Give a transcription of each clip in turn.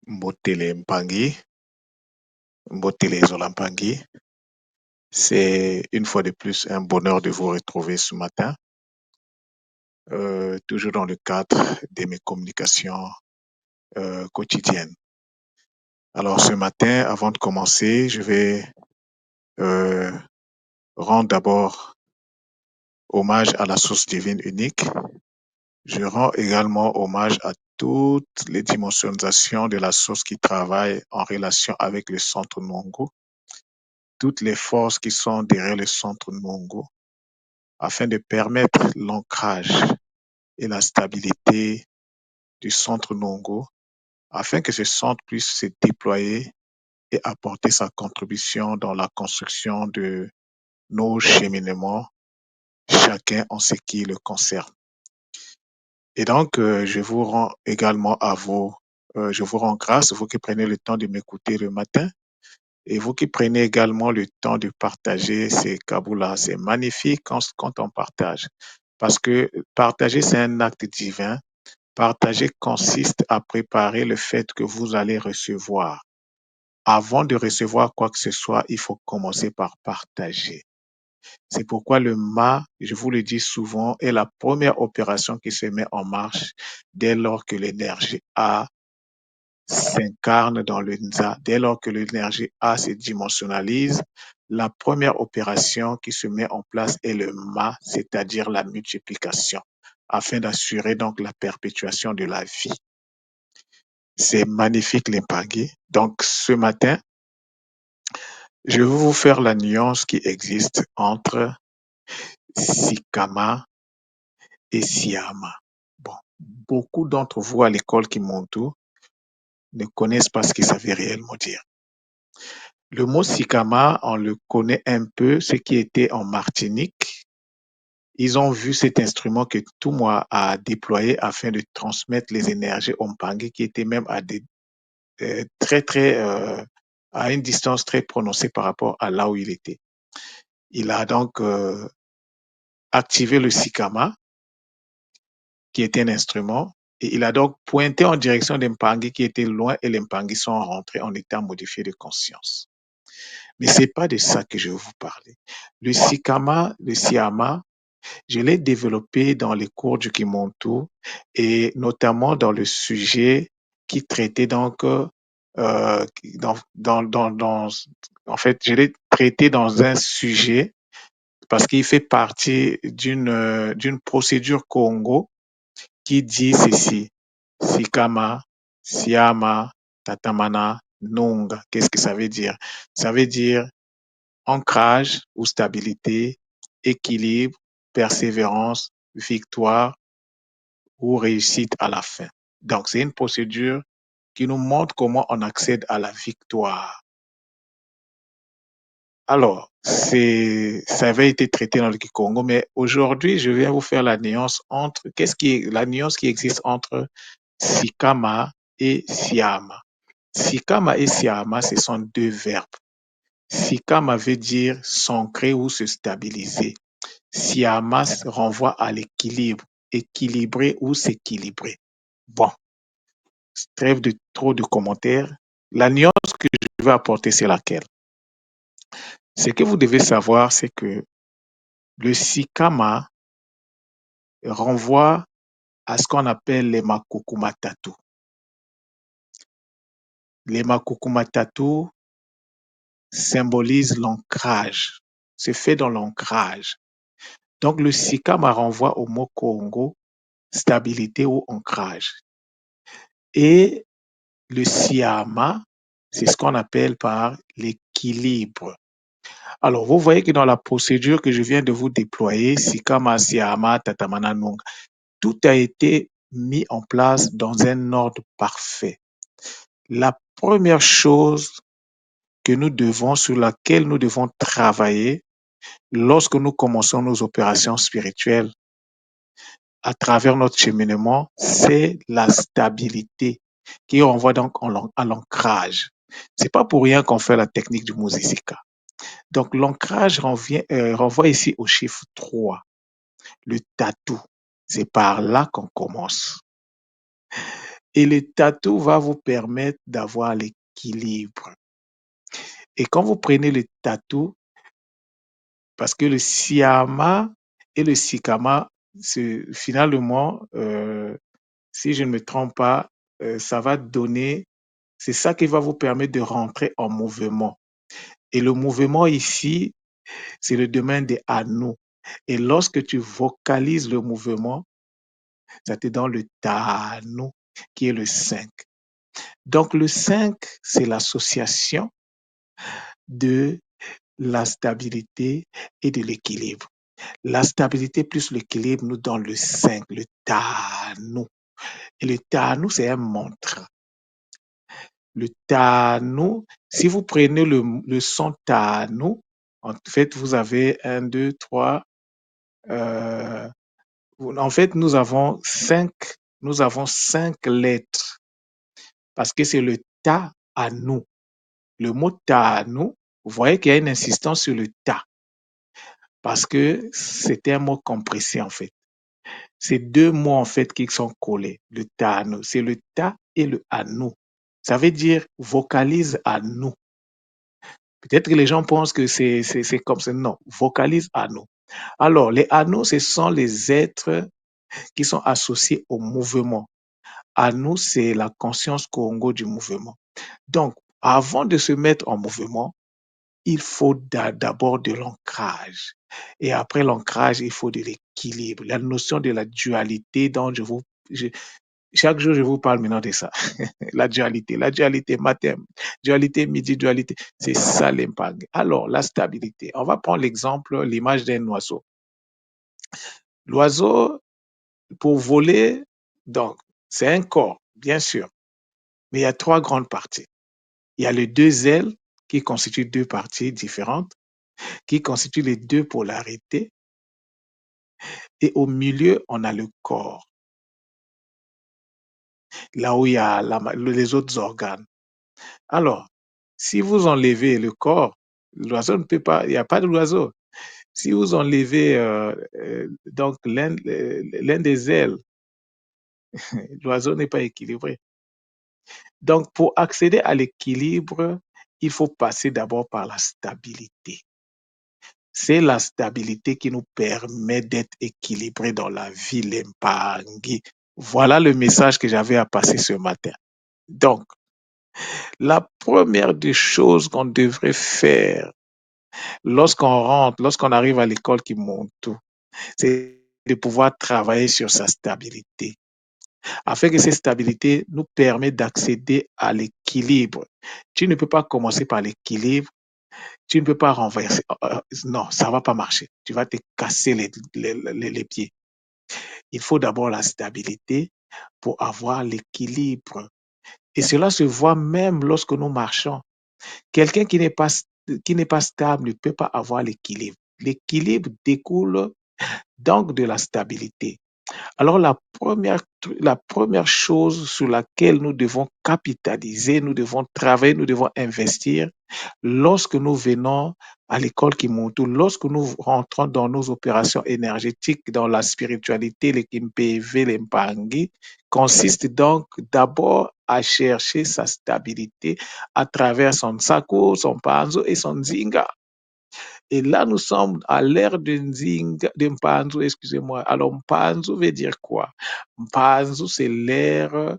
Mbotele Mpangi, Mbotele Zolampangi. C'est une fois de plus un bonheur de vous retrouver ce matin, toujours dans le cadre de mes communications quotidiennes. Alors ce matin, avant de commencer, je vais euh, rendre d'abord hommage à la source divine unique. Je rends également hommage à toutes les dimensionnations de la source qui travaillent en relation avec le centre Nongo, toutes les forces qui sont derrière le centre Nongo, afin de permettre l'ancrage et la stabilité du centre Nongo, afin que ce centre puisse se déployer et apporter sa contribution dans la construction de nos cheminements, chacun en ce qui le concerne. Et donc, je vous rends également je vous rends grâce, vous qui prenez le temps de m'écouter le matin, et vous qui prenez également le temps de partager ces kaboulas. C'est magnifique quand on partage. Parce que partager, c'est un acte divin. Partager consiste à préparer le fait que vous allez recevoir. Avant de recevoir quoi que ce soit, il faut commencer par partager. C'est pourquoi le mât, je vous le dis souvent, est la première opération qui se met en marche dès lors que l'énergie A s'incarne dans le Nza. Dès lors que l'énergie A se dimensionnalise, la première opération qui se met en place est le mât, c'est-à-dire la multiplication, afin d'assurer donc la perpétuation de la vie. C'est magnifique l'impagé. Donc ce matin, je vais vous faire la nuance qui existe entre Sikama et Siama. Bon, beaucoup d'entre vous à l'école qui montent ne connaissent pas ce que ça veut réellement dire. Le mot Sikama, on le connaît un peu, ce qui était en Martinique. Ils ont vu cet instrument que Toumoua a déployé afin de transmettre les énergies au Mpangé, qui était même à des à une distance très prononcée par rapport à là où il était. Il a donc activé le Sikama, qui était un instrument, et il a donc pointé en direction des Mpangé qui étaient loin, et les Mpangé sont rentrés en état modifié de conscience. Mais c'est pas de ça que je vais vous parler. Le Sikama, le Siama, je l'ai développé dans les cours du Kimontu et notamment dans le sujet qui traitait donc en fait, je l'ai traité dans un sujet parce qu'il fait partie d'une procédure Congo qui dit ceci: Sikama, Siama, Tatamana, Nunga. Qu'est-ce que ça veut dire? Ça veut dire ancrage ou stabilité, équilibre, persévérance, victoire ou réussite à la fin. Donc, c'est une procédure qui nous montre comment on accède à la victoire. Alors, ça avait été traité dans le Kikongo, mais aujourd'hui, je viens vous faire la nuance entre, la nuance qui existe entre Sikama et Siama. Sikama et Siama, ce sont deux verbes. Sikama veut dire s'ancrer ou se stabiliser. Siama renvoie à l'équilibre, équilibrer ou s'équilibrer. Bon, trêve de trop de commentaires. La nuance que je veux apporter, c'est laquelle? Ce que vous devez savoir, c'est que le Sikama renvoie à ce qu'on appelle les Makukumatatu. Les Makukumatatu symbolisent l'ancrage, c'est fait dans l'ancrage. Donc le Sikama renvoie au mot Congo, stabilité ou ancrage. Et le Siama, c'est ce qu'on appelle par l'équilibre. Alors, vous voyez que dans la procédure que je viens de vous déployer, Sikama, Siama, Tatamana, Nunga, tout a été mis en place dans un ordre parfait. La première chose sur laquelle nous devons travailler lorsque nous commençons nos opérations spirituelles à travers notre cheminement, c'est la stabilité qui renvoie donc à l'ancrage. C'est pas pour rien qu'on fait la technique du Muzisika. Donc, l'ancrage renvoie ici au chiffre 3, le tatou. C'est par là qu'on commence. Et le tatou va vous permettre d'avoir l'équilibre. Et quand vous prenez le tatou, parce que le siyama et le sikama, finalement, si je ne me trompe pas, ça va donner, c'est ça qui va vous permettre de rentrer en mouvement. Et le mouvement ici, c'est le domaine des anneaux. Et lorsque tu vocalises le mouvement, ça te donne le tanu, qui est le 5. Donc le 5, c'est l'association de la stabilité et de l'équilibre. La stabilité plus l'équilibre nous donne le 5, le tanu. Et le tanu, c'est un mantra. Le tanu, si vous prenez le son tanu, en fait, vous avez un, deux, trois. En fait, nous avons cinq lettres parce que c'est le ta à nous. Le mot ta à nous, vous voyez qu'il y a une insistance sur le ta parce que c'est un mot compressé en fait. C'est deux mots en fait qui sont collés. Le ta à nous, c'est le ta et le à nous. Ça veut dire vocalise à nous. Peut-être que les gens pensent que c'est comme ça. Non, vocalise à nous. Alors, les anneaux, ce sont les êtres qui sont associés au mouvement. À nous, c'est la conscience Congo du mouvement. Donc, avant de se mettre en mouvement, il faut d'abord de l'ancrage. Et après l'ancrage, il faut de l'équilibre. La notion de la dualité dont chaque jour, je vous parle maintenant de ça. La dualité matin, dualité midi, dualité. C'est ça l'impact. Alors, la stabilité. On va prendre l'exemple, l'image d'un oiseau. L'oiseau, pour voler, donc, c'est un corps, bien sûr, mais il y a trois grandes parties. Il y a les deux ailes qui constituent deux parties différentes, qui constituent les deux polarités, et au milieu, on a le corps, là où il y a les autres organes. Alors, si vous enlevez le corps, l'oiseau ne peut pas, il n'y a pas de l'oiseau. Si vous enlevez donc l'un des ailes, l'oiseau n'est pas équilibré. Donc, pour accéder à l'équilibre, il faut passer d'abord par la stabilité. C'est la stabilité qui nous permet d'être équilibrés dans la vie, l'empangi. Voilà le message que j'avais à passer ce matin. Donc, la première des choses qu'on devrait faire lorsqu'on rentre, lorsqu'on arrive à l'école qui monte tout, c'est de pouvoir travailler sur sa stabilité, afin que cette stabilité nous permette d'accéder à l'équilibre. Tu ne peux pas commencer par l'équilibre, tu ne peux pas renverser. Non, ça ne va pas marcher. Tu vas te casser les pieds. Il faut d'abord la stabilité pour avoir l'équilibre. Et cela se voit même lorsque nous marchons. Quelqu'un qui n'est pas stable ne peut pas avoir l'équilibre. L'équilibre découle donc de la stabilité. Alors la première chose sur laquelle nous devons capitaliser, nous devons travailler, nous devons investir lorsque nous venons à l'école Kimoto, lorsque nous rentrons dans nos opérations énergétiques, dans la spiritualité, les Kimpv, les Mpangi, consiste donc d'abord à chercher sa stabilité à travers son Sako, son Panzo et son Zinga. Et là, nous sommes à l'ère de Mpanzu, excusez-moi. Alors, Mpanzu veut dire quoi? Mpanzu, c'est l'ère,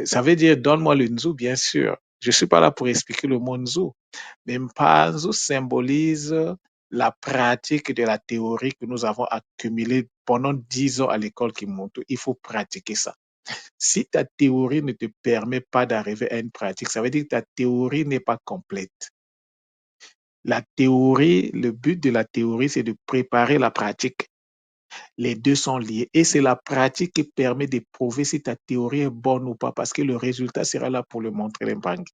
ça veut dire donne-moi le Nzu, bien sûr. Je ne suis pas là pour expliquer le mot Nzu, mais Mpanzu symbolise la pratique de la théorie que nous avons accumulée pendant 10 ans à l'école Kimoto. Il faut pratiquer ça. Si ta théorie ne te permet pas d'arriver à une pratique, ça veut dire que ta théorie n'est pas complète. La théorie, le but de la théorie, c'est de préparer la pratique. Les deux sont liés et c'est la pratique qui permet de prouver si ta théorie est bonne ou pas parce que le résultat sera là pour le montrer l'impact.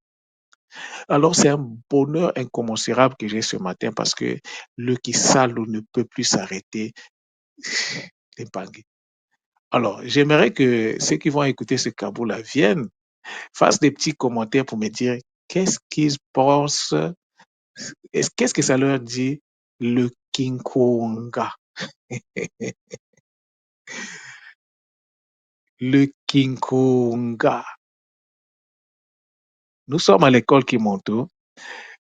Alors c'est un bonheur incommensurable que j'ai ce matin parce que le Kisalo ne peut plus s'arrêter l'impact. Alors j'aimerais que ceux qui vont écouter ce Kaboul-là viennent, fassent des petits commentaires pour me dire qu'est-ce qu'ils pensent. Qu'est-ce que ça leur dit, le Kinkonga? le Kikunga. Nous sommes à l'école Kimonto.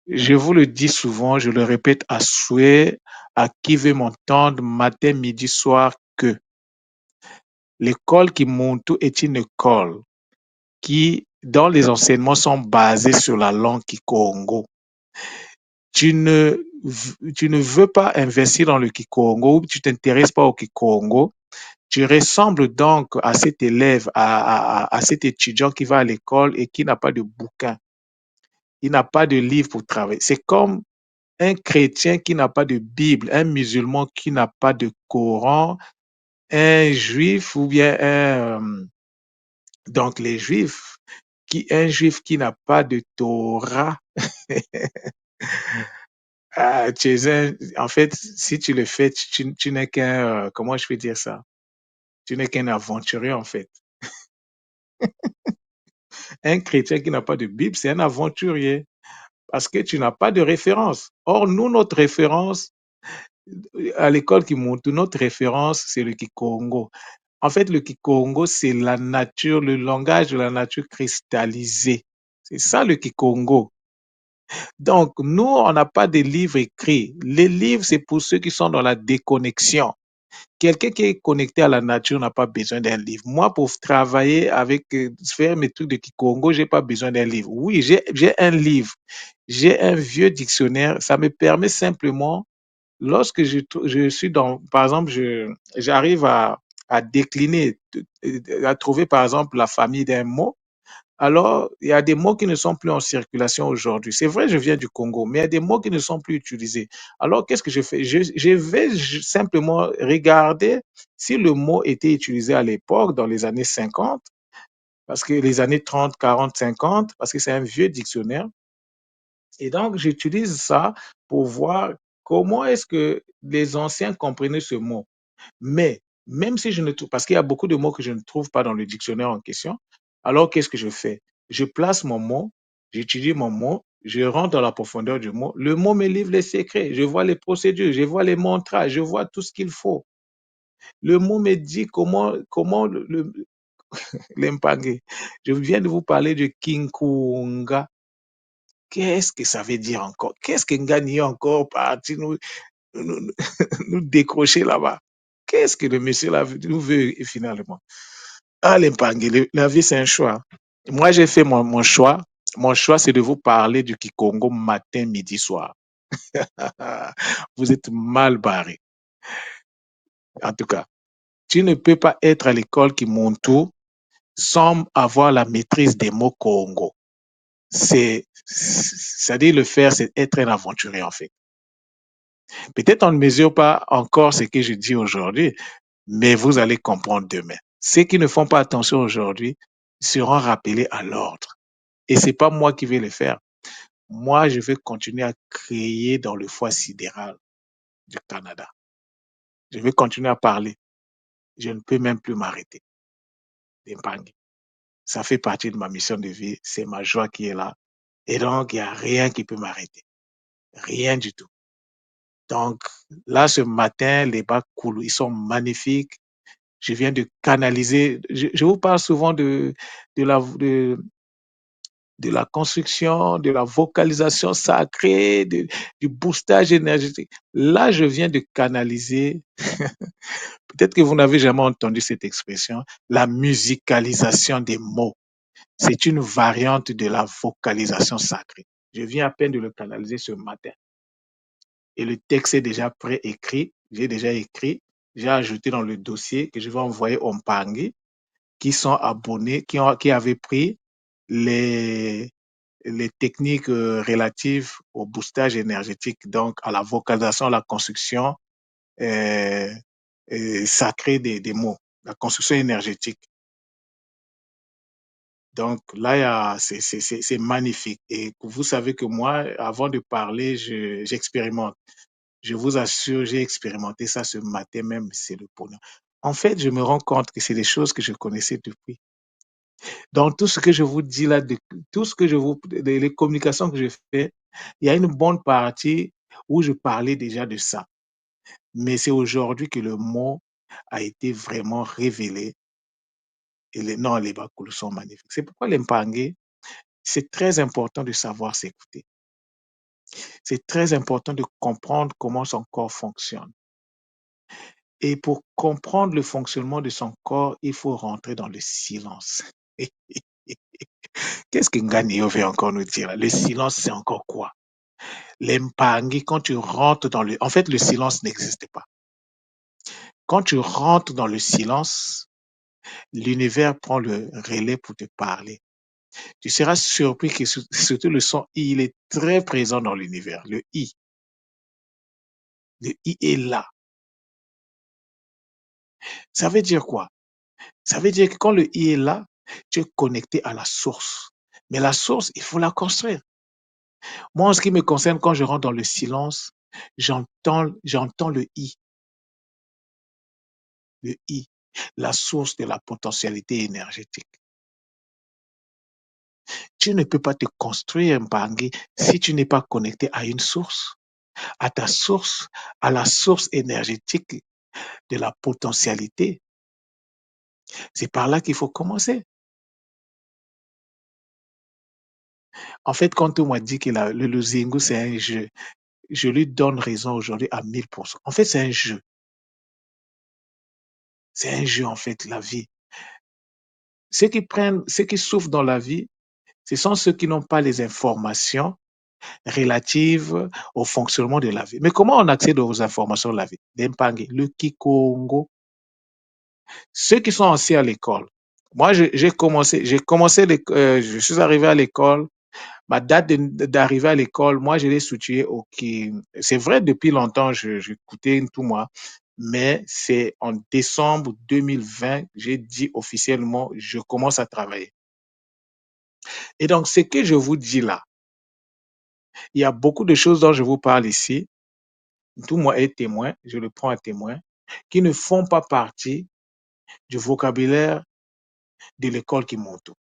Je vous le dis souvent, je le répète à souhait à qui veut m'entendre matin, midi, soir que l'école Kimonto est une école dont les enseignements sont basés sur la langue Kikongo. Tu ne, tu ne veux pas investir dans le Kikongo, tu t'intéresses pas au Kikongo, tu ressembles donc à cet élève, à cet étudiant qui va à l'école et qui n'a pas de bouquin, il n'a pas de livre pour travailler. C'est comme un chrétien qui n'a pas de Bible, un musulman qui n'a pas de Coran, un juif ou bien donc les juifs, un juif qui n'a pas de Torah. En fait, si tu le fais, tu n'es qu'un, comment je peux dire ça? Tu n'es qu'un aventurier, en fait. Un chrétien qui n'a pas de Bible, c'est un aventurier parce que tu n'as pas de référence. Or, nous, notre référence, à l'école qui monte, notre référence, c'est le Kikongo. En fait, le Kikongo, c'est la nature, le langage de la nature cristallisée. C'est ça le Kikongo. Donc, nous, on n'a pas de livres écrits. Les livres, c'est pour ceux qui sont dans la déconnexion. Quelqu'un qui est connecté à la nature n'a pas besoin d'un livre. Moi, pour travailler avec, faire mes trucs de Kikongo, j'ai pas besoin d'un livre. Oui, j'ai un livre. J'ai un vieux dictionnaire. Ça me permet simplement, lorsque je suis dans, par exemple, j'arrive à décliner, à trouver, par exemple, la famille d'un mot. Alors, il y a des mots qui ne sont plus en circulation aujourd'hui. C'est vrai, je viens du Congo, mais il y a des mots qui ne sont plus utilisés. Alors, qu'est-ce que je fais? Je vais simplement regarder si le mot était utilisé à l'époque, dans les années 50, parce que les années 30, 40, 50, parce que c'est un vieux dictionnaire. Et donc, j'utilise ça pour voir comment est-ce que les anciens comprenaient ce mot. Mais même si je ne trouve, parce qu'il y a beaucoup de mots que je ne trouve pas dans le dictionnaire en question, alors qu'est-ce que je fais? Je place mon mot, j'étudie mon mot, je rentre dans la profondeur du mot. Le mot me livre les secrets, je vois les procédures, je vois les montrages, je vois tout ce qu'il faut. Le mot me dit comment l'impangé. Je viens de vous parler de Kinkunga. Qu'est-ce que ça veut dire encore? Qu'est-ce que Ngani est encore parti nous, nous décrocher là-bas? Qu'est-ce que le monsieur là nous veut finalement? Ah, l'Empangé, la vie, c'est un choix. Moi, j'ai fait mon choix. Mon choix, c'est de vous parler du Kikongo matin, midi, soir. Vous êtes mal barré. En tout cas, tu ne peux pas être à l'école qui monte tout sans avoir la maîtrise des mots Congo. C'est-à-dire le faire, c'est être un aventurier, en fait. Peut-être on ne mesure pas encore ce que je dis aujourd'hui, mais vous allez comprendre demain. Ceux qui ne font pas attention aujourd'hui seront rappelés à l'ordre. Et c'est pas moi qui vais le faire. Moi, je vais continuer à créer dans le foie sidéral du Canada. Je vais continuer à parler. Je ne peux même plus m'arrêter d'épargner. Ça fait partie de ma mission de vie. C'est ma joie qui est là. Et donc, il n'y a rien qui peut m'arrêter. Rien du tout. Donc, là, ce matin, les bacs coulent. Ils sont magnifiques. Je viens de canaliser. Je vous parle souvent de la, de, de la construction, de la vocalisation sacrée, du boostage énergétique. Là, je viens de canaliser, peut-être que vous n'avez jamais entendu cette expression, la musicalisation des mots. C'est une variante de la vocalisation sacrée. Je viens à peine de le canaliser ce matin. Et le texte est déjà pré-écrit. J'ai déjà écrit. J'ai ajouté dans le dossier que je vais envoyer au Mpangi qui sont abonnés, qui avaient pris les, les techniques relatives au boostage énergétique, donc à la vocalisation, à la construction euh, sacrée des mots, la construction énergétique. Donc là, c'est magnifique. Et vous savez que moi, avant de parler, j'expérimente. Je vous assure, j'ai expérimenté ça ce matin même, c'est le bonheur. En fait, je me rends compte que c'est des choses que je connaissais depuis. Dans tout ce que je vous dis là, tout ce que les communications que je fais, il y a une bonne partie où je parlais déjà de ça. Mais c'est aujourd'hui que le mot a été vraiment révélé Et non, les Bakulu sont magnifiques. C'est pourquoi les Mpangé, c'est très important de savoir s'écouter. C'est très important de comprendre comment son corps fonctionne. Et pour comprendre le fonctionnement de son corps, il faut rentrer dans le silence. Qu'est-ce que Nganio veut encore nous dire là? Le silence, c'est encore quoi? L'Empangé, quand tu rentres dans le... En fait, le silence n'existe pas. Quand tu rentres dans le silence, l'univers prend le relais pour te parler. Tu seras surpris que surtout le son I, il est très présent dans l'univers. Le I. Le I est là. Ça veut dire quoi? Ça veut dire que quand le I est là, tu es connecté à la source. Mais la source, il faut la construire. Moi, en ce qui me concerne, quand je rentre dans le silence, j'entends le I. Le I. La source de la potentialité énergétique. Tu ne peux pas te construire, Mbangi, si tu n'es pas connecté à une source, à ta source, à la source énergétique de la potentialité. C'est par là qu'il faut commencer. En fait, quand on m'a dit que le Zingu, c'est un jeu, je lui donne raison aujourd'hui à 1000%. En fait, c'est un jeu. C'est un jeu, en fait, la vie. Ceux qui souffrent dans la vie, ce sont ceux qui n'ont pas les informations relatives au fonctionnement de la vie. Mais comment on accède aux informations de la vie? L'Empangé, le Kikongo, ceux qui sont anciens à l'école. Moi, j'ai commencé, je suis arrivé à l'école. Ma date d'arrivée à l'école, moi, je l'ai située au qui. C'est vrai, depuis longtemps, j'écoutais tout moi, mais c'est en décembre 2020, j'ai dit officiellement, je commence à travailler. Et donc, ce que je vous dis là, il y a beaucoup de choses dont je vous parle ici, tout moi est témoin, je le prends à témoin, qui ne font pas partie du vocabulaire de l'école qui m'entoure.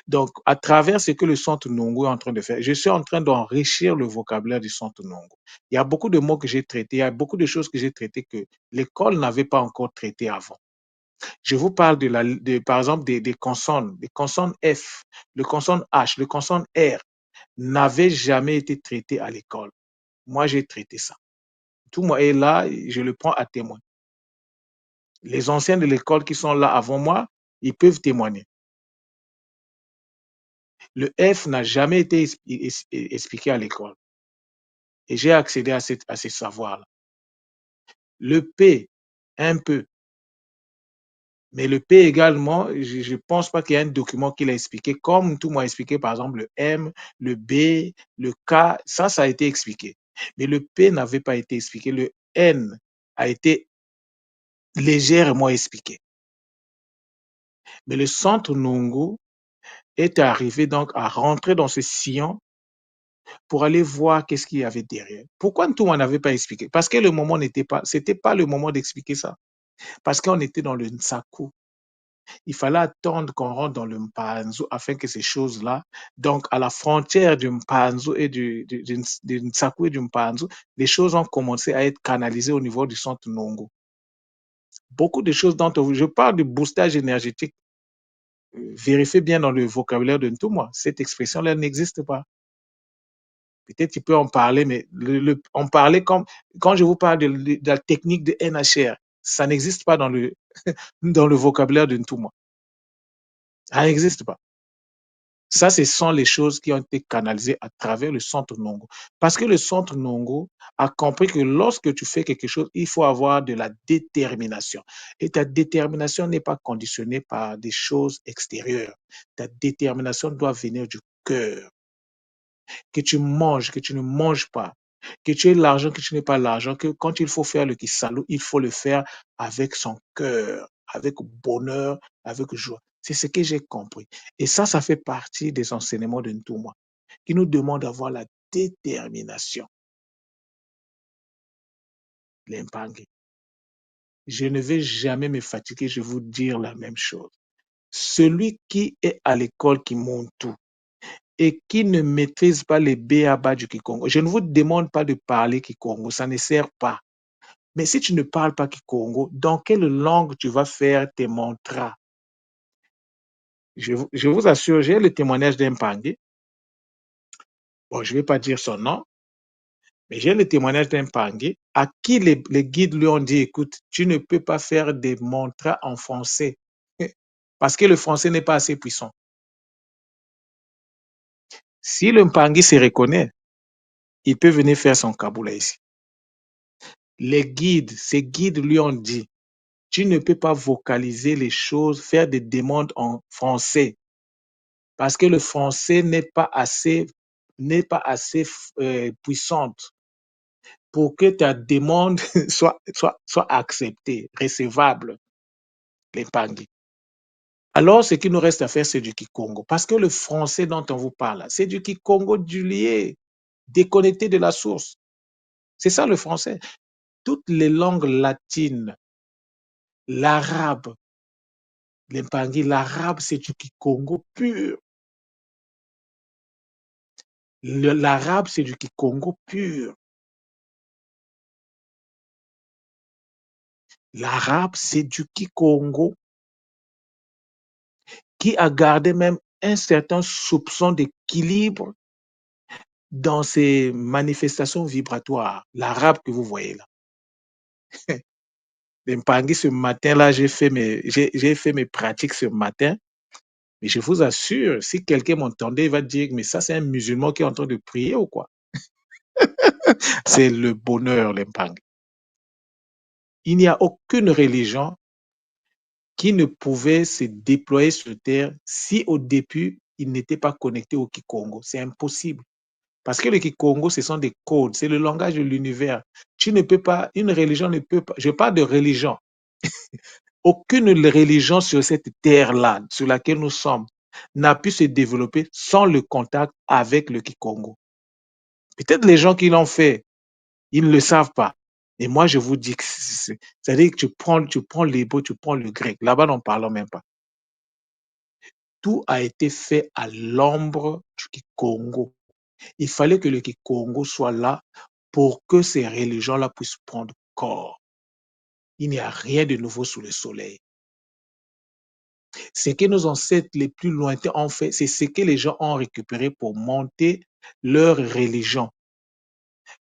Donc, à travers ce que le Centre Nongo est en train de faire, je suis en train d'enrichir le vocabulaire du Centre Nongo. Il y a beaucoup de mots que j'ai traités, il y a beaucoup de choses que j'ai traitées que l'école n'avait pas encore traitées avant. Je vous parle par exemple, des consonnes F, le consonne H, le consonne R n'avaient jamais été traitées à l'école. Moi, j'ai traité ça. Tout moi est là, je le prends à témoin. Les anciens de l'école qui sont là avant moi, ils peuvent témoigner. Le F n'a jamais été expliqué à l'école. Et j'ai accédé à ces savoirs-là. Le P, un peu. Mais le P également, je ne pense pas qu'il y ait un document qui l'a expliqué, comme tout m'a expliqué, par exemple, le M, le B, le K, ça a été expliqué. Mais le P n'avait pas été expliqué. Le N a été légèrement expliqué. Mais le centre Nongo est arrivé donc à rentrer dans ce sillon pour aller voir qu'est-ce qu'il y avait derrière. Pourquoi tout le monde n'avait pas expliqué? Parce que le moment c'était pas le moment d'expliquer ça. Parce qu'on était dans le Nsaku. Il fallait attendre qu'on rentre dans le Mpanzu afin que ces choses-là, donc à la frontière du Mpanzu et du Nsaku et du Mpanzu, les choses ont commencé à être canalisées au niveau du centre Nongo. Beaucoup de choses dont je parle de boostage énergétique. Vérifiez bien dans le vocabulaire de Ntouma. Cette expression-là n'existe pas. Peut-être tu peux en parler, mais en parler comme quand je vous parle de la technique de NHR, ça n'existe pas dans dans le vocabulaire de Ntouma. Ça n'existe pas. Ça, ce sont les choses qui ont été canalisées à travers le centre Nongo. Parce que le centre Nongo a compris que lorsque tu fais quelque chose, il faut avoir de la détermination. Et ta détermination n'est pas conditionnée par des choses extérieures. Ta détermination doit venir du cœur. Que tu manges, que tu ne manges pas, que tu aies l'argent, que tu n'aies pas l'argent, que quand il faut faire le kisalou, il faut le faire avec son cœur, avec bonheur, avec joie. C'est ce que j'ai compris. Et ça fait partie des enseignements de Ntouma, qui nous demande d'avoir la détermination. L'impangue. Je ne vais jamais me fatiguer, je vais vous dire la même chose. Celui qui est à l'école qui monte tout, et qui ne maîtrise pas les B.A.B.A. du Kikongo. Je ne vous demande pas de parler Kikongo, ça ne sert pas. Mais si tu ne parles pas Kikongo, dans quelle langue tu vas faire tes mantras? Je vous assure, j'ai le témoignage d'un Pangé. Bon, je ne vais pas dire son nom, mais j'ai le témoignage d'un Pangé à qui les guides lui ont dit, écoute, tu ne peux pas faire des mantras en français parce que le français n'est pas assez puissant. Si le Pangé se reconnaît, il peut venir faire son Kaboula ici. Ces guides lui ont dit, tu ne peux pas vocaliser les choses, faire des demandes en français parce que le français n'est pas assez puissante pour que ta demande soit acceptée, recevable, les Pangé. Alors, ce qu'il nous reste à faire, c'est du Kikongo. Parce que le français dont on vous parle, c'est du Kikongo du lié, déconnecté de la source. C'est ça le français. Toutes les langues latines, l'arabe, les Pangé, l'arabe, c'est du Kikongo pur. L'arabe, c'est du Kikongo pur. L'arabe, c'est du Kikongo qui a gardé même un certain soupçon d'équilibre dans ses manifestations vibratoires. L'arabe que vous voyez là. Les Mpangui, ce matin-là, j'ai fait mes pratiques ce matin. Mais je vous assure, si quelqu'un m'entendait, il va dire, mais ça, c'est un musulman qui est en train de prier ou quoi? C'est le bonheur, les Mpangui. Il n'y a aucune religion qui ne pouvait se déployer sur Terre si au début, il n'était pas connecté au Kikongo. C'est impossible. Parce que le Kikongo, ce sont des codes, c'est le langage de l'univers. Tu ne peux pas, une religion ne peut pas, je parle de religion. Aucune religion sur cette terre-là, sur laquelle nous sommes, n'a pu se développer sans le contact avec le Kikongo. Peut-être les gens qui l'ont fait, ils ne le savent pas. Et moi, je vous dis que c'est-à-dire que tu prends l'hébreu, tu prends le grec. Là-bas, n'en parlons même pas. Tout a été fait à l'ombre du Kikongo. Il fallait que le Kikongo soit là pour que ces religions-là puissent prendre corps. Il n'y a rien de nouveau sous le soleil. Ce que nos ancêtres les plus lointains ont fait, c'est ce que les gens ont récupéré pour monter leur religion.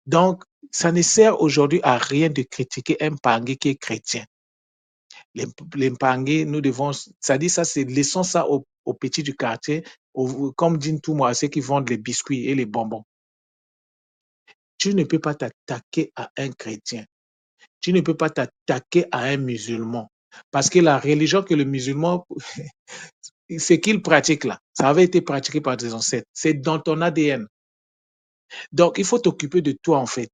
Donc, ça ne sert aujourd'hui à rien de critiquer un Pangé qui est chrétien. Les Pangé, nous devons, ça dit ça, c'est laissons ça aux petits du quartier, comme dit tout moi, à ceux qui vendent les biscuits et les bonbons. Tu ne peux pas t'attaquer à un chrétien. Tu ne peux pas t'attaquer à un musulman. Parce que la religion que le musulman, ce qu'il pratique là, ça avait été pratiqué par des ancêtres. C'est dans ton ADN. Donc, il faut t'occuper de toi en fait.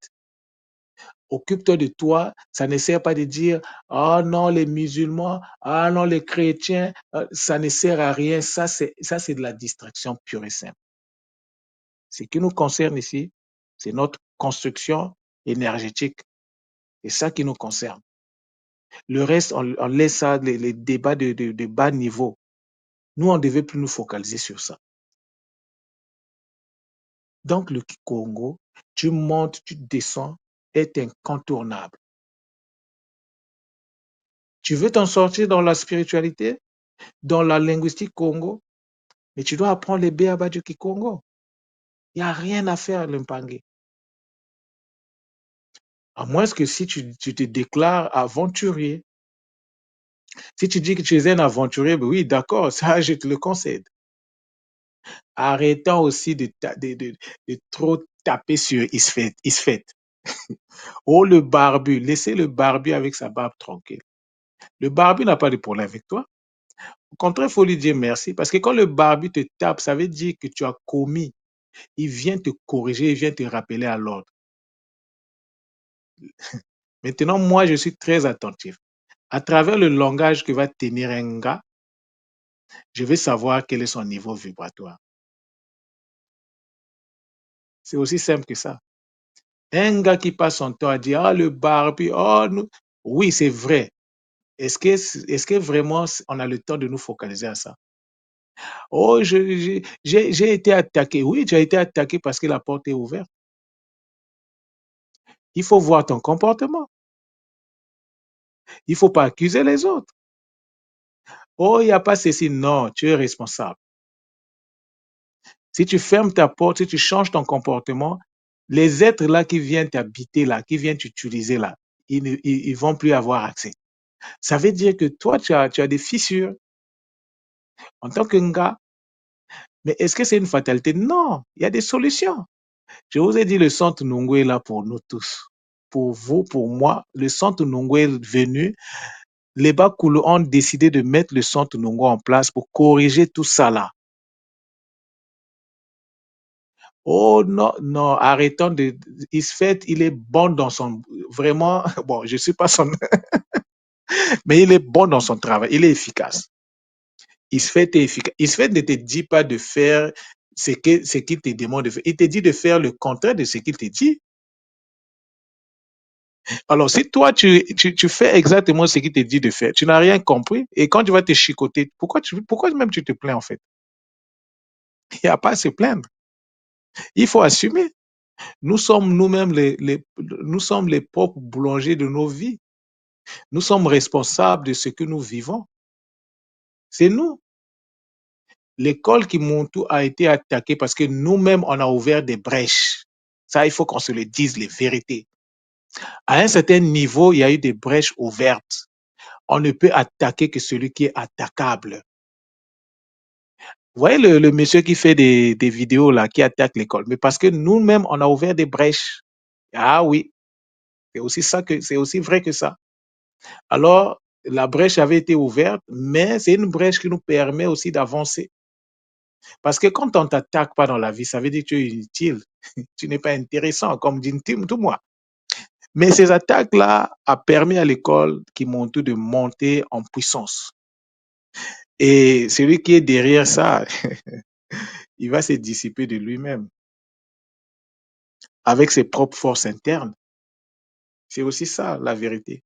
Occupe-toi de toi. Ça ne sert pas de dire, ah non, les musulmans, ah non, les chrétiens, ça ne sert à rien. Ça, c'est de la distraction pure et simple. Ce qui nous concerne ici, c'est notre construction énergétique. C'est ça qui nous concerne. Le reste, on laisse ça, les débats de bas niveau. Nous, on ne devait plus nous focaliser sur ça. Donc, le Kikongo, tu montes, tu descends, est incontournable. Tu veux t'en sortir dans la spiritualité, dans la linguistique Congo, mais tu dois apprendre les béabas du Kikongo. Il n'y a rien à faire, le Mpangé. À moins que si tu te déclares aventurier. Si tu dis que tu es un aventurier, ben oui, d'accord, ça, je te le concède. Arrêtons aussi de trop taper sur Isfet. Oh, le barbu, laissez le barbu avec sa barbe tranquille. Le barbu n'a pas de problème avec toi. Au contraire, il faut lui dire merci. Parce que quand le barbu te tape, ça veut dire que tu as commis. Il vient te corriger, il vient te rappeler à l'ordre. Maintenant, moi, je suis très attentif. À travers le langage que va tenir un gars, je vais savoir quel est son niveau vibratoire. C'est aussi simple que ça. Un gars qui passe son temps à dire, ah, le barbu, oh, nous. Oui, c'est vrai. Est-ce que vraiment on a le temps de nous focaliser à ça? Oh, j'ai été attaqué. Oui, tu as été attaqué parce que la porte est ouverte. Il faut voir ton comportement. Il ne faut pas accuser les autres. Oh, il n'y a pas ceci. Non, tu es responsable. Si tu fermes ta porte, si tu changes ton comportement, les êtres là qui viennent t'habiter là, qui viennent t'utiliser là, ils vont plus avoir accès. Ça veut dire que toi, tu as des fissures en tant que gars. Mais est-ce que c'est une fatalité? Non, il y a des solutions. Je vous ai dit, le centre Nungwe est là pour nous tous. Pour vous, pour moi, le centre Nungwe est venu. Les Bakoulou ont décidé de mettre le centre Nungwe en place pour corriger tout ça là. Oh non, non, arrêtons de. Il est bon dans son. Vraiment, bon, je ne suis pas son. Mais il est bon dans son travail, il est efficace. Isfait est efficace. Isfait ne te dit pas de faire ce qu'il te demande de faire. Il te dit de faire le contraire de ce qu'il te dit. Alors, si toi, tu fais exactement ce qu'il te dit de faire, tu n'as rien compris, et quand tu vas te chicoter, pourquoi même tu te plains en fait? Il n'y a pas à se plaindre. Il faut assumer. Nous sommes nous-mêmes nous sommes les propres boulangers de nos vies. Nous sommes responsables de ce que nous vivons. C'est nous. L'école Kimuntu a été attaquée parce que nous-mêmes, on a ouvert des brèches. Ça, il faut qu'on se le dise, les vérités. À un certain niveau, il y a eu des brèches ouvertes. On ne peut attaquer que celui qui est attaquable. Vous voyez le monsieur qui fait des vidéos là, qui attaque l'école. Mais parce que nous-mêmes, on a ouvert des brèches. Ah oui, c'est aussi vrai que ça. Alors, la brèche avait été ouverte, mais c'est une brèche qui nous permet aussi d'avancer. Parce que quand on ne t'attaque pas dans la vie, ça veut dire que tu es inutile. Tu n'es pas intéressant, comme dit tout moi. Mais ces attaques-là ont permis à l'école qui monte de monter en puissance. Et celui qui est derrière ça, il va se dissiper de lui-même avec ses propres forces internes. C'est aussi ça, la vérité.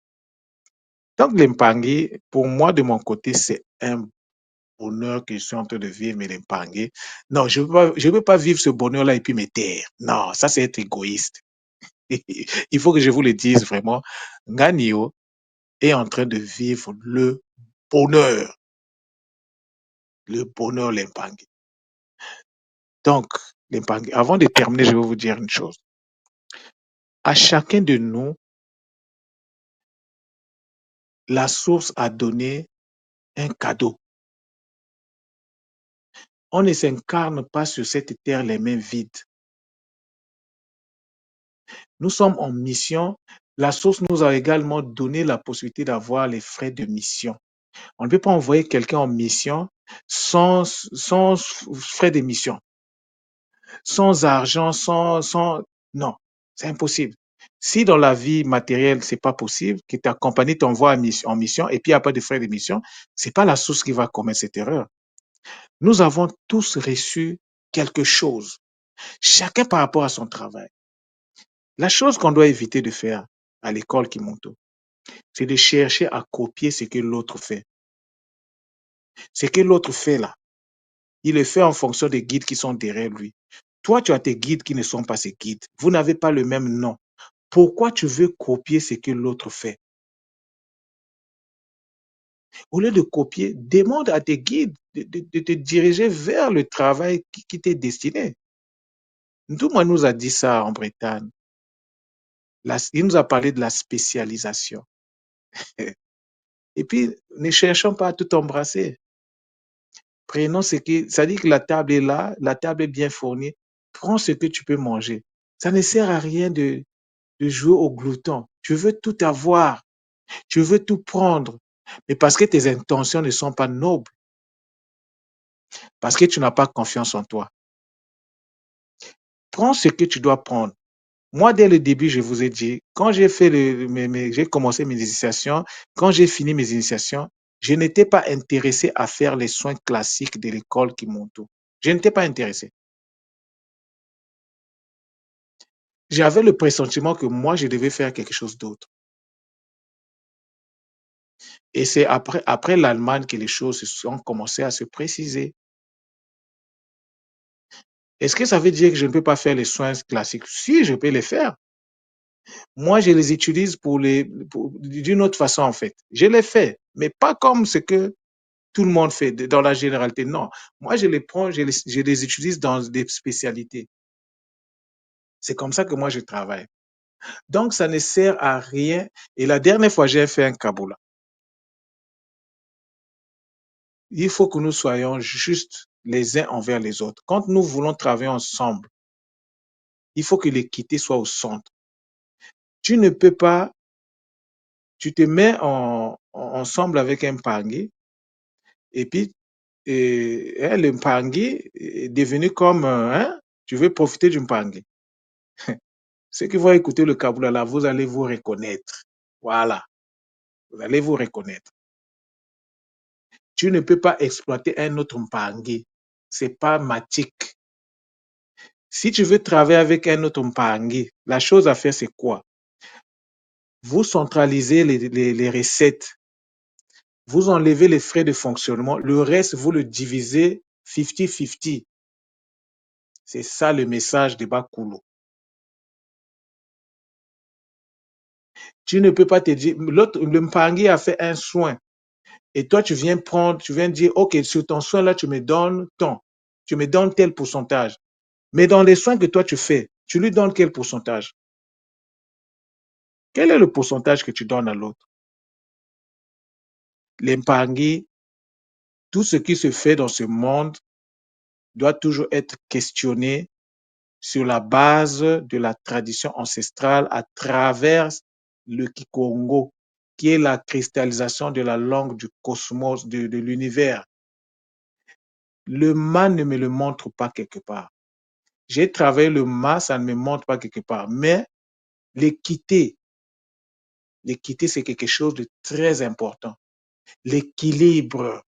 Donc, l'Empangé, pour moi, de mon côté, c'est un bonheur que je suis en train de vivre, mais l'Empangé. Non, je ne veux pas vivre ce bonheur-là et puis me taire. Non, ça, c'est être égoïste. Il faut que je vous le dise vraiment. Nganio est en train de vivre bonheur, le bonheur Lempangé. Donc, Lempangé, avant de terminer, je vais vous dire une chose. À chacun de nous, la source a donné un cadeau. On ne s'incarne pas sur cette terre les mains vides. Nous sommes en mission. La source nous a également donné la possibilité d'avoir les frais de mission. On ne peut pas envoyer quelqu'un en mission sans frais de mission, sans argent, non, c'est impossible. Si dans la vie matérielle, c'est pas possible, que ta compagnie t'envoie en mission et puis il n'y a pas de frais de mission, c'est pas la source qui va commettre cette erreur. Nous avons tous reçu quelque chose, chacun par rapport à son travail. La chose qu'on doit éviter de faire à l'école Kimonto, c'est de chercher à copier ce que l'autre fait. Ce que l'autre fait là, il le fait en fonction des guides qui sont derrière lui. Toi, tu as tes guides qui ne sont pas ses guides. Vous n'avez pas le même nom. Pourquoi tu veux copier ce que l'autre fait? Au lieu de copier, demande à tes guides de te diriger vers le travail qui t'est destiné. Ndouma nous a dit ça en Bretagne. Il nous a parlé de la spécialisation. Et puis, ne cherchons pas à tout embrasser. Prenons ce qui, ça dit que la table est là, la table est bien fournie. Prends ce que tu peux manger. Ça ne sert à rien de jouer au glouton. Tu veux tout avoir. Tu veux tout prendre. Mais parce que tes intentions ne sont pas nobles. Parce que tu n'as pas confiance en toi. Prends ce que tu dois prendre. Moi, dès le début, je vous ai dit, quand j'ai fait j'ai commencé mes initiations, quand j'ai fini mes initiations, je n'étais pas intéressé à faire les soins classiques de l'école qui montent. Je n'étais pas intéressé. J'avais le pressentiment que moi, je devais faire quelque chose d'autre. Et c'est après l'Allemagne que les choses ont commencé à se préciser. Est-ce que ça veut dire que je ne peux pas faire les soins classiques? Si, je peux les faire. Moi, je les utilise d'une autre façon, en fait. Je les fais, mais pas comme ce que tout le monde fait dans la généralité. Non, moi je les prends, je les utilise dans des spécialités. C'est comme ça que moi je travaille. Donc ça ne sert à rien. Et la dernière fois, j'ai fait un Kaboula. Il faut que nous soyons justes les uns envers les autres. Quand nous voulons travailler ensemble, il faut que l'équité soit au centre. Tu ne peux pas, tu te mets ensemble avec un pangui et puis le pangui est devenu comme, tu veux profiter du pangui. Ceux qui vont écouter le Kaboula là, vous allez vous reconnaître. Voilà, vous allez vous reconnaître. Tu ne peux pas exploiter un autre pangui. C'est pas matique. Si tu veux travailler avec un autre pangui, la chose à faire, c'est quoi? Vous centralisez les recettes, vous enlevez les frais de fonctionnement, le reste, vous le divisez 50-50. C'est ça le message de Bakulo. Tu ne peux pas te dire, le Mpangi a fait un soin et toi tu viens prendre, tu viens dire, ok, sur ton soin là, tu me donnes tant, tu me donnes tel pourcentage. Mais dans les soins que toi tu fais, tu lui donnes quel pourcentage? Quel est le pourcentage que tu donnes à l'autre? L'Mpangi, tout ce qui se fait dans ce monde doit toujours être questionné sur la base de la tradition ancestrale à travers le Kikongo, qui est la cristallisation de la langue du cosmos, de l'univers. Le mât ne me le montre pas quelque part. J'ai travaillé le mât, ça ne me montre pas quelque part. Mais l'équité, l'équité, c'est quelque chose de très important. L'équilibre.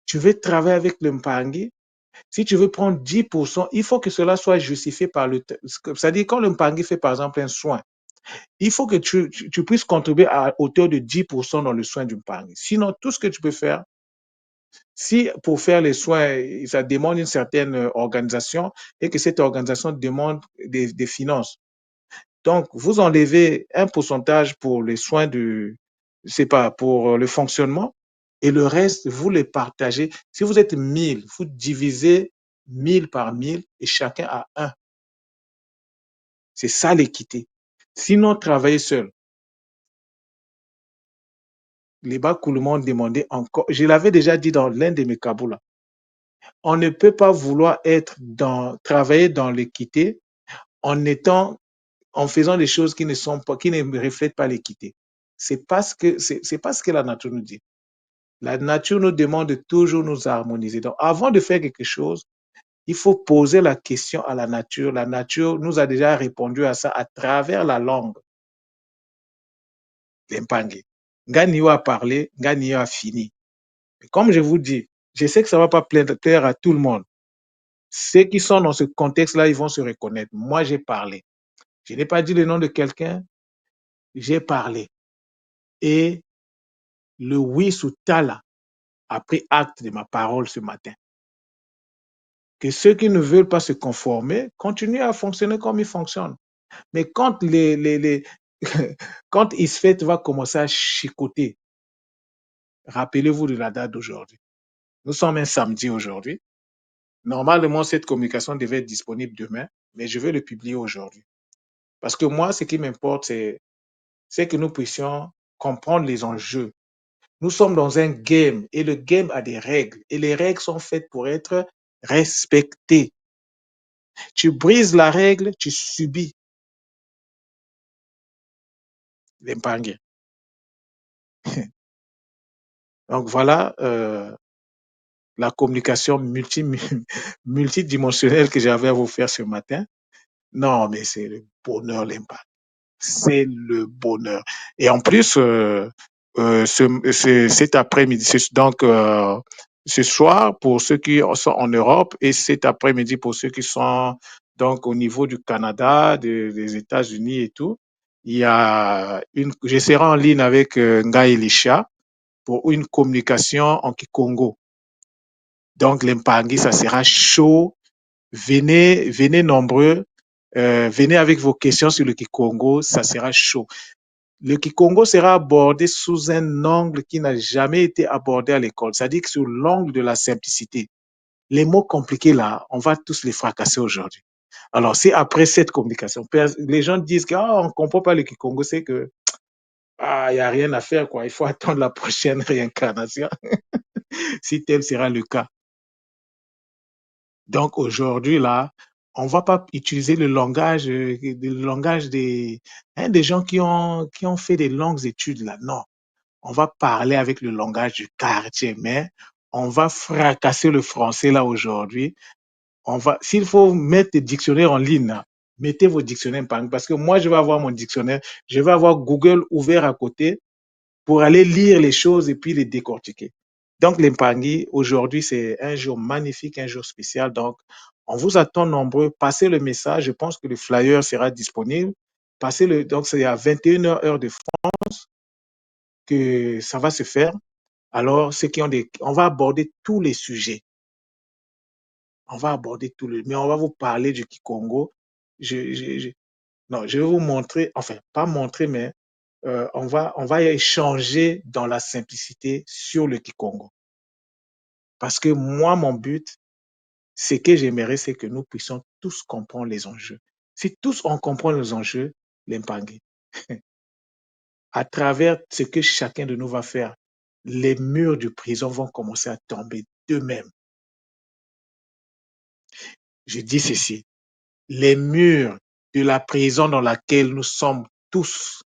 Tu veux travailler avec le Mpangi, si tu veux prendre 10%, il faut que cela soit justifié par le... C'est-à-dire quand le Mpangi fait par exemple un soin, il faut que tu puisses contribuer à hauteur de 10% dans le soin du Mpangi. Sinon, tout ce que tu peux faire, si pour faire les soins, ça demande une certaine organisation et que cette organisation demande des finances. Donc, vous enlevez un pourcentage pour les soins c'est pas, pour le fonctionnement et le reste, vous les partagez. Si vous êtes 1000, vous divisez 1000 par 1000 et chacun a un. C'est ça l'équité. Sinon, travailler seul. Les Bakoulouman demandaient encore, je l'avais déjà dit dans l'un de mes kaboulas, on ne peut pas vouloir travailler dans l'équité en faisant des choses qui ne reflètent pas l'équité. C'est pas ce que la nature nous dit. La nature nous demande de toujours nous harmoniser. Donc, avant de faire quelque chose, il faut poser la question à la nature. La nature nous a déjà répondu à ça à travers la langue. L'Impangue. Nganiyo a parlé, Nganiyo a fini. Mais comme je vous dis, je sais que ça ne va pas plaire à tout le monde. Ceux qui sont dans ce contexte-là, ils vont se reconnaître. Moi, j'ai parlé. Je n'ai pas dit le nom de quelqu'un, j'ai parlé. Et le Wisutala a pris acte de ma parole ce matin. Que ceux qui ne veulent pas se conformer continuent à fonctionner comme ils fonctionnent. Mais quand quand Isfet va commencer à chicoter, rappelez-vous de la date d'aujourd'hui. Nous sommes un samedi aujourd'hui. Normalement, cette communication devait être disponible demain, mais je vais le publier aujourd'hui. Parce que moi, ce qui m'importe, c'est que nous puissions comprendre les enjeux. Nous sommes dans un game et le game a des règles et les règles sont faites pour être respectées. Tu brises la règle, tu subis l'épargne. Donc voilà la communication multidimensionnelle que j'avais à vous faire ce matin. Non, mais c'est le bonheur, l'impact. C'est le bonheur. Et en plus, cet après-midi, donc ce soir pour ceux qui sont en Europe et cet après-midi pour ceux qui sont donc au niveau du Canada, des États-Unis et tout, je serai en ligne avec Nga Elisha pour une communication en Kikongo. Donc l'Impangi, ça sera chaud. Venez nombreux. Venez avec vos questions sur le Kikongo, ça sera chaud. Le Kikongo sera abordé sous un angle qui n'a jamais été abordé à l'école, c'est-à-dire que sur l'angle de la simplicité. Les mots compliqués là, on va tous les fracasser aujourd'hui. Alors, si après cette communication, les gens disent qu'on ne comprend pas le Kikongo, c'est que il n'y a rien à faire, quoi. Il faut attendre la prochaine réincarnation, si tel sera le cas. Donc, aujourd'hui, là, on ne va pas utiliser le langage des gens qui ont fait des longues études, là. Non. On va parler avec le langage du quartier, mais on va fracasser le français, là, aujourd'hui. S'il faut mettre des dictionnaires en ligne, là, mettez vos dictionnaires parce que moi, je vais avoir mon dictionnaire, je vais avoir Google ouvert à côté pour aller lire les choses et puis les décortiquer. Donc, l'Empangui, aujourd'hui, c'est un jour magnifique, un jour spécial. Donc, on vous attend nombreux. Passez le message. Je pense que le flyer sera disponible. Donc, c'est à 21h heure de France que ça va se faire. Alors, on va aborder tous les sujets. On va aborder mais on va vous parler du Kikongo. Non, je vais vous montrer, enfin, pas montrer, mais on va échanger dans la simplicité sur le Kikongo. Parce que moi, mon but, ce que j'aimerais, c'est que nous puissions tous comprendre les enjeux. Si tous on comprend les enjeux, l'Empangui, à travers ce que chacun de nous va faire, les murs de prison vont commencer à tomber d'eux-mêmes. Je dis ceci, les murs de la prison dans laquelle nous sommes tous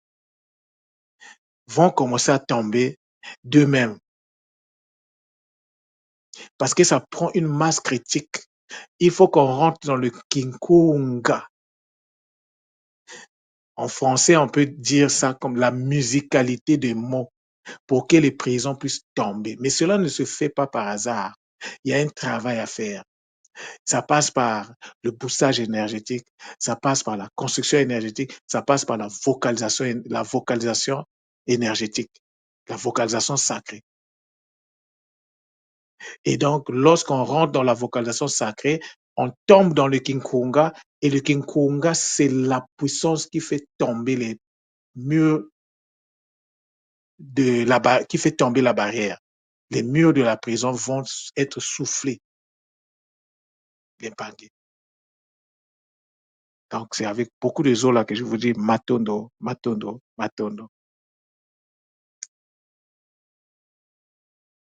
vont commencer à tomber d'eux-mêmes. Parce que ça prend une masse critique. Il faut qu'on rentre dans le Kikunga. En français, on peut dire ça comme la musicalité des mots pour que les prisons puissent tomber. Mais cela ne se fait pas par hasard. Il y a un travail à faire. Ça passe par le boostage énergétique, ça passe par la construction énergétique, ça passe par la vocalisation énergétique, la vocalisation sacrée. Et donc, lorsqu'on rentre dans la vocalisation sacrée, on tombe dans le Kinkunga, et le Kinkunga, c'est la puissance qui fait tomber les murs qui fait tomber la barrière. Les murs de la prison vont être soufflés. Bien parlé. Donc, c'est avec beaucoup de zo là que je vous dis Matondo, Matondo, Matondo.